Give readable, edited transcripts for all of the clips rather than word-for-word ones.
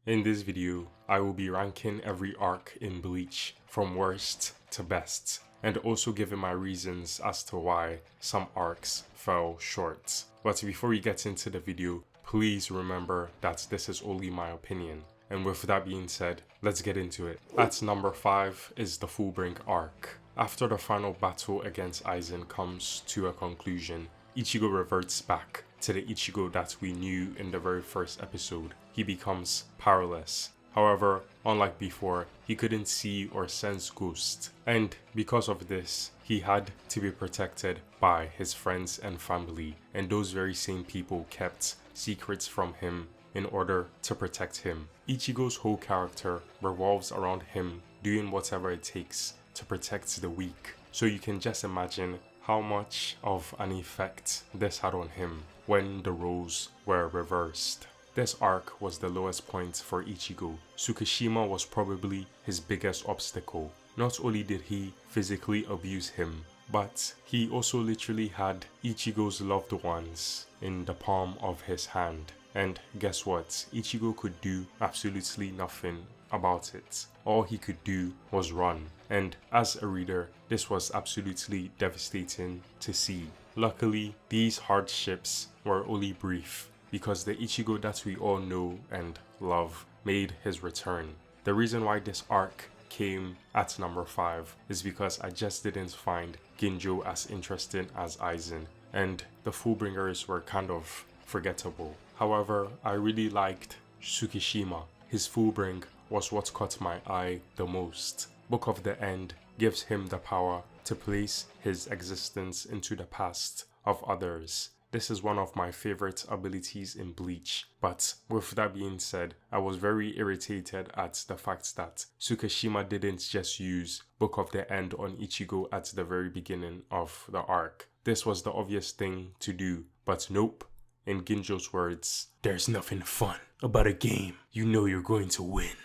In this video, I will be ranking every arc in Bleach from worst to best, and also giving my reasons as to why some arcs fell short. But before we get into the video, please remember that this is only my opinion. And with that being said, let's get into it. At number 5 is the Fullbring arc. After the final battle against Aizen comes to a conclusion, Ichigo reverts back to the Ichigo that we knew in the very first episode. He becomes powerless. However, unlike before, he couldn't see or sense ghosts, and because of this, he had to be protected by his friends and family, and those very same people kept secrets from him in order to protect him. Ichigo's whole character revolves around him doing whatever it takes to protect the weak, so you can just imagine how much of an effect this had on him when the roles were reversed. This arc was the lowest point for Ichigo. Tsukishima was probably his biggest obstacle. Not only did he physically abuse him, but he also literally had Ichigo's loved ones in the palm of his hand. And guess what? Ichigo could do absolutely nothing about it. All he could do was run. And as a reader, this was absolutely devastating to see. Luckily, these hardships were only brief, because the Ichigo that we all know and love made his return. The reason why this arc came at number 5 is because I just didn't find Ginjo as interesting as Aizen, and the Fullbringers were kind of forgettable. However, I really liked Tsukishima. His Fullbring was what caught my eye the most. Book of the End gives him the power to place his existence into the past of others. This is one of my favorite abilities in Bleach, but with that being said, I was very irritated at the fact that Tsukishima didn't just use Book of the End on Ichigo at the very beginning of the arc. This was the obvious thing to do, but nope. In Ginjo's words, "There's nothing fun about a game you know you're going to win."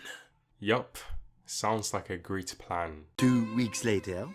Yup, sounds like a great plan. 2 weeks later.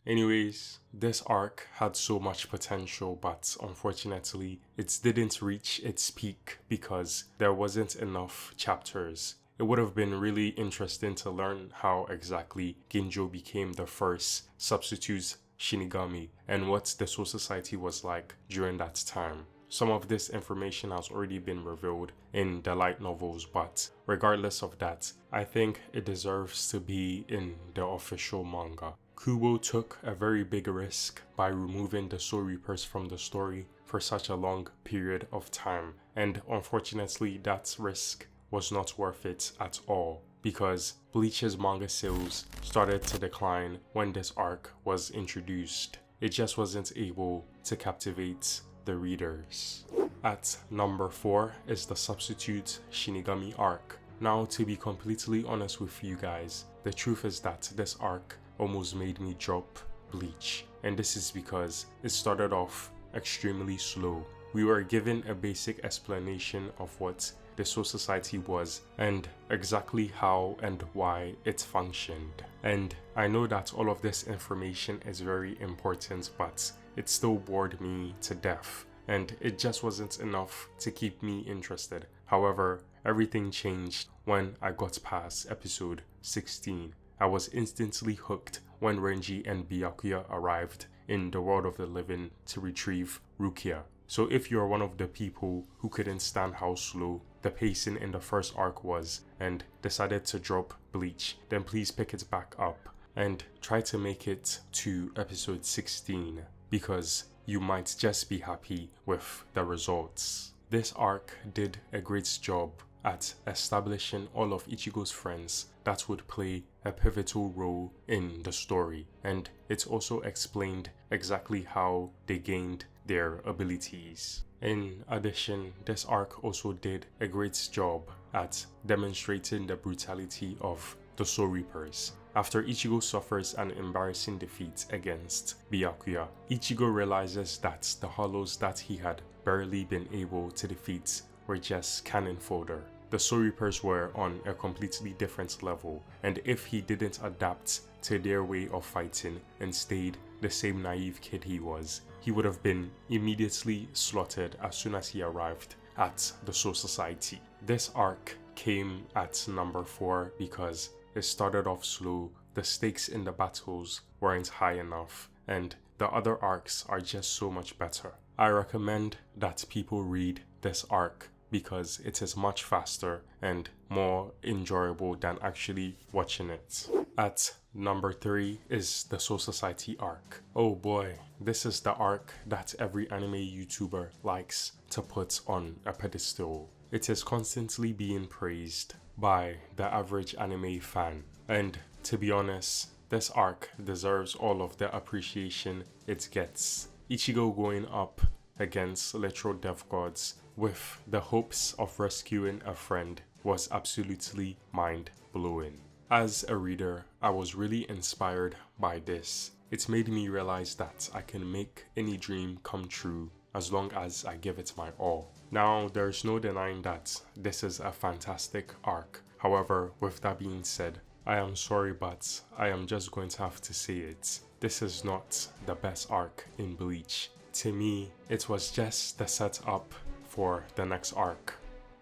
Anyways, this arc had so much potential, but unfortunately, it didn't reach its peak because there wasn't enough chapters. It would have been really interesting to learn how exactly Ginjo became the first substitute Shinigami and what the Soul Society was like during that time. Some of this information has already been revealed in the light novels, but regardless of that, I think it deserves to be in the official manga. Kubo took a very big risk by removing the Soul Reapers from the story for such a long period of time, and unfortunately that risk was not worth it at all, because Bleach's manga sales started to decline when this arc was introduced. It just wasn't able to captivate the readers. At number 4 is the Substitute Shinigami arc. Now, to be completely honest with you guys, the truth is that this arc almost made me drop Bleach, and this is because it started off extremely slow. We were given a basic explanation of what the Soul Society was and exactly how and why it functioned. And I know that all of this information is very important, but it still bored me to death, and it just wasn't enough to keep me interested. However, everything changed when I got past episode 16. I was instantly hooked when Renji and Byakuya arrived in the world of the living to retrieve Rukia. So if you're one of the people who couldn't stand how slow the pacing in the first arc was and decided to drop Bleach, then please pick it back up and try to make it to episode 16, because you might just be happy with the results. This arc did a great job at establishing all of Ichigo's friends that would play a pivotal role in the story, and it also explained exactly how they gained their abilities. In addition, this arc also did a great job at demonstrating the brutality of the Soul Reapers. After Ichigo suffers an embarrassing defeat against Byakuya, Ichigo realizes that the hollows that he had barely been able to defeat were just cannon fodder. The Soul Reapers were on a completely different level, and if he didn't adapt to their way of fighting and stayed the same naive kid he was, he would have been immediately slaughtered as soon as he arrived at the Soul Society. This arc came at number 4 because it started off slow, the stakes in the battles weren't high enough, and the other arcs are just so much better. I recommend that people read this arc because it is much faster and more enjoyable than actually watching it. At number 3 is the Soul Society arc. Oh boy, this is the arc that every anime YouTuber likes to put on a pedestal. It is constantly being praised by the average anime fan, and to be honest, this arc deserves all of the appreciation it gets. Ichigo going up against literal death gods with the hopes of rescuing a friend was absolutely mind-blowing. As a reader, I was really inspired by this. It made me realize that I can make any dream come true as long as I give it my all. Now, there's no denying that this is a fantastic arc. However, with that being said, I am sorry, but I am just going to have to say it. This is not the best arc in Bleach. To me, it was just the setup for the next arc.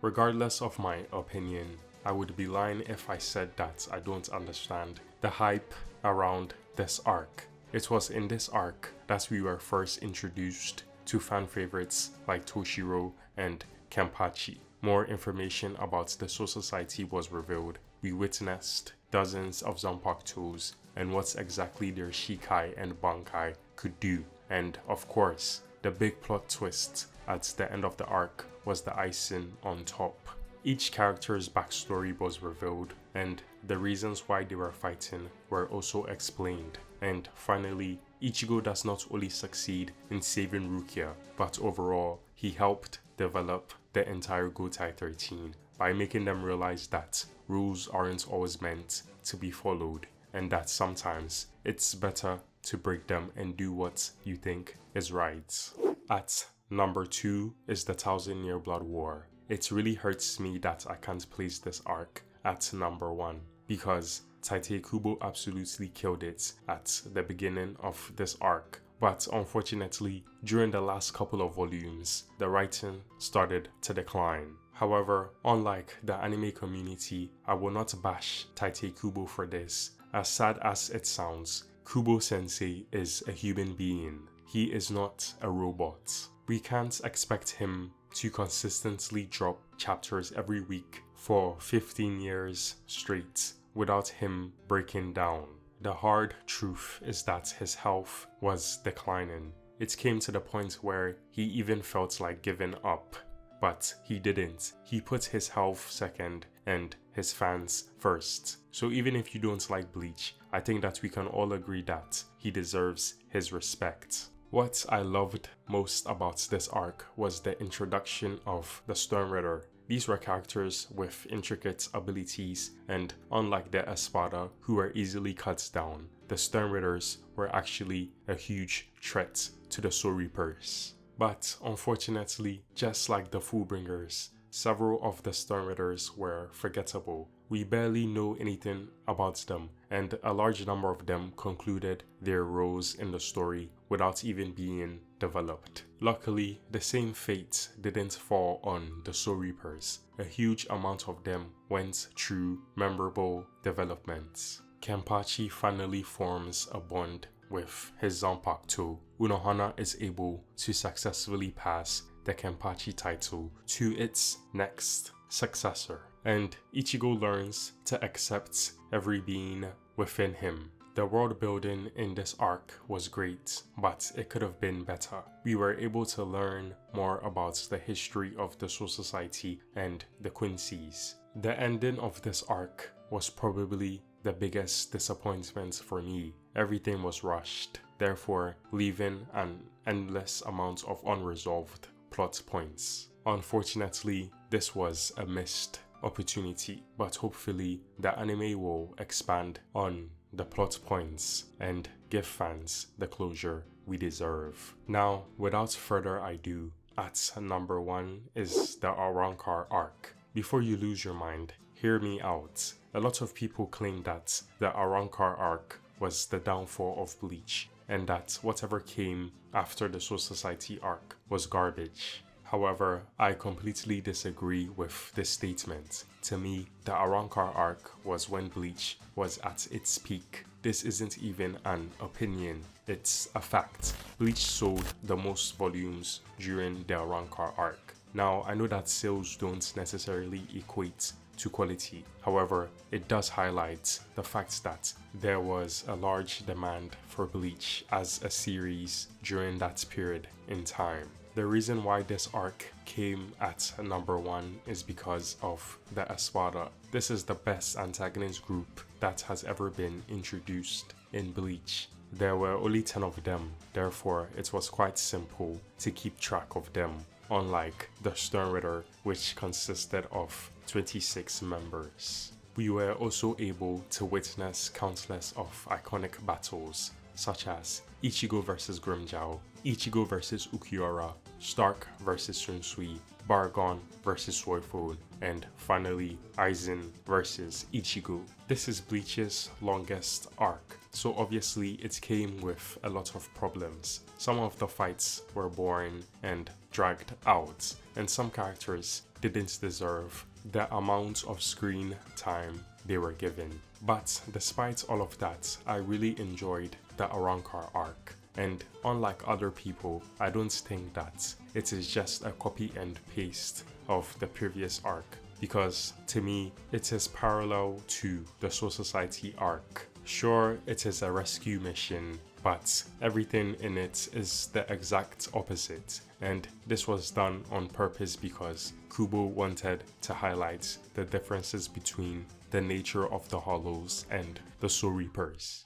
Regardless of my opinion, I would be lying if I said that I don't understand the hype around this arc. It was in this arc that we were first introduced to fan favorites like Toshiro and Kenpachi. More information about the Soul Society was revealed. We witnessed dozens of Zanpakutos and what exactly their Shikai and Bankai could do. And of course, the big plot twist at the end of the arc was the icing on top. Each character's backstory was revealed, and the reasons why they were fighting were also explained. And finally, Ichigo does not only succeed in saving Rukia, but overall, he helped develop the entire Gotai 13 by making them realize that rules aren't always meant to be followed, and that sometimes it's better to break them and do what you think is right. At number 2 is the Thousand Year Blood War. It really hurts me that I can't place this arc at number 1 because Tite Kubo absolutely killed it at the beginning of this arc. But unfortunately, during the last couple of volumes, the writing started to decline. However, unlike the anime community, I will not bash Tite Kubo for this. As sad as it sounds, Kubo-sensei is a human being. He is not a robot. We can't expect him to consistently drop chapters every week for 15 years straight without him breaking down. The hard truth is that his health was declining. It came to the point where he even felt like giving up, but he didn't. He put his health second and his fans first. So even if you don't like Bleach, I think that we can all agree that he deserves his respect. What I loved most about this arc was the introduction of the Storm Ritter. These were characters with intricate abilities, and unlike the Espada, who were easily cut down, the Storm Ritters were actually a huge threat to the Soul Reapers. But unfortunately, just like the Fullbringers, several of the Storm Ritters were forgettable. We barely know anything about them, and a large number of them concluded their roles in the story without even being developed. Luckily, the same fate didn't fall on the Soul Reapers. A huge amount of them went through memorable developments. Kenpachi finally forms a bond with his Zanpakuto. Unohana is able to successfully pass the Kenpachi title to its next successor, and Ichigo learns to accept every being within him. The world building in this arc was great, but it could have been better. We were able to learn more about the history of the Soul Society and the Quincy's. The ending of this arc was probably the biggest disappointment for me. Everything was rushed, therefore leaving an endless amount of unresolved plot points. Unfortunately, this was a missed opportunity, but hopefully the anime will expand on the plot points and give fans the closure we deserve. Now, without further ado, at number 1 is the Arrancar arc. Before you lose your mind, hear me out. A lot of people claim that the Arrancar arc was the downfall of Bleach, and that whatever came after the Soul Society arc was garbage. However, I completely disagree with this statement. To me, the Arrancar arc was when Bleach was at its peak. This isn't even an opinion, it's a fact. Bleach sold the most volumes during the Arrancar arc. Now, I know that sales don't necessarily equate to quality. However, it does highlight the fact that there was a large demand for Bleach as a series during that period in time. The reason why this arc came at number 1 is because of the Espada. This is the best antagonist group that has ever been introduced in Bleach. There were only 10 of them, therefore it was quite simple to keep track of them, unlike the Stern Ritter, which consisted of 26 members. We were also able to witness countless of iconic battles, such as Ichigo vs Grimmjow, Ichigo vs Ukiura, Stark vs Shunsui, Baragon vs Suifor, and finally Aizen vs Ichigo. This is Bleach's longest arc, so obviously it came with a lot of problems. Some of the fights were boring and dragged out, and some characters didn't deserve the amount of screen time they were given. But despite all of that, I really enjoyed the Arrancar arc. And unlike other people, I don't think that it is just a copy and paste of the previous arc, because to me, it is parallel to the Soul Society arc. Sure, it is a rescue mission, but everything in it is the exact opposite. And this was done on purpose because Kubo wanted to highlight the differences between the nature of the Hollows and the Soul Reapers.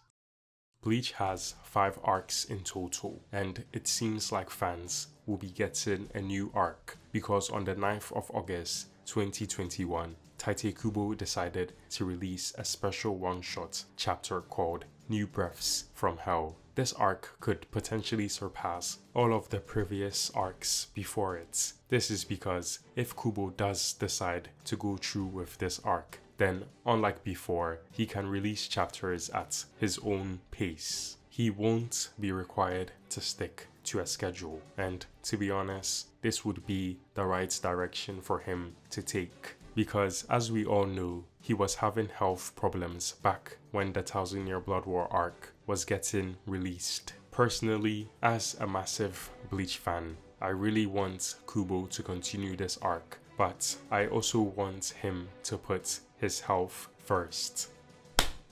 Bleach has 5 arcs in total, and it seems like fans will be getting a new arc because on the 9th of August 2021, Tite Kubo decided to release a special one-shot chapter called New Breaths from Hell. This arc could potentially surpass all of the previous arcs before it. This is because if Kubo does decide to go through with this arc, then unlike before, he can release chapters at his own pace. He won't be required to stick to a schedule, and to be honest, this would be the right direction for him to take. Because as we all know, he was having health problems back when the Thousand Year Blood War arc was getting released. Personally, as a massive Bleach fan, I really want Kubo to continue this arc, but I also want him to put his health first.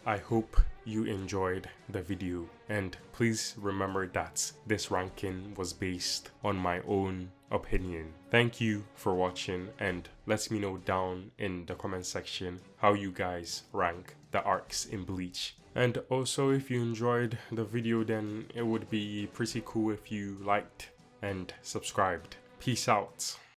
I hope you enjoyed the video, and please remember that this ranking was based on my own opinion. Thank you for watching, and let me know down in the comment section how you guys rank the arcs in Bleach. And also, if you enjoyed the video, then it would be pretty cool if you liked and subscribed. Peace out.